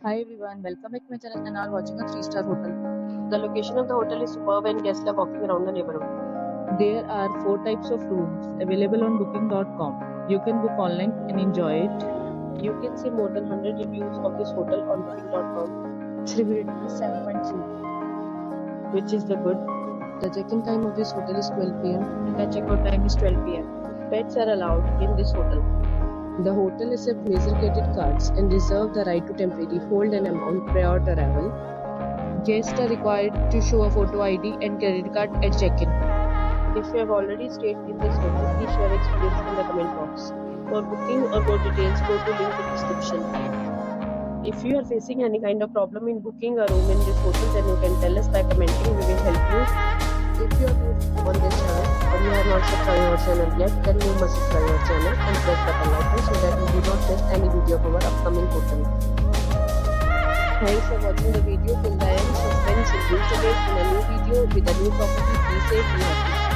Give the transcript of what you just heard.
Hi everyone, welcome back to my channel and are watching a 3-star hotel. The location of the hotel is superb and guests love walking around the neighborhood. There are 4 types of rooms available on booking.com. You can book online and enjoy it. You can see more than 100 reviews of this hotel on booking.com. Its review rating is 7.3, which is the good. The check-in time of this hotel is 12 pm and the checkout time is 12 pm. Pets are allowed in this hotel. The hotel accepts major credit cards and reserves the right to temporarily hold an amount prior to arrival. Guests are required to show a photo ID and credit card at check-in. If you have already stayed in this hotel, please share your experience in the comment box. For booking or more details, go to link in the description. If you are facing any kind of problem in booking a room in this hotel, then you can tell us by commenting. We will help you. If you are new on this channel or you have not subscribed our channel yet, then you must subscribe our channel and press the bell icon so that you do not miss any video of our upcoming hotel. Thanks for watching the video till the end. So friends, we'll meet again in a new video with a new property. Be safe, be happy.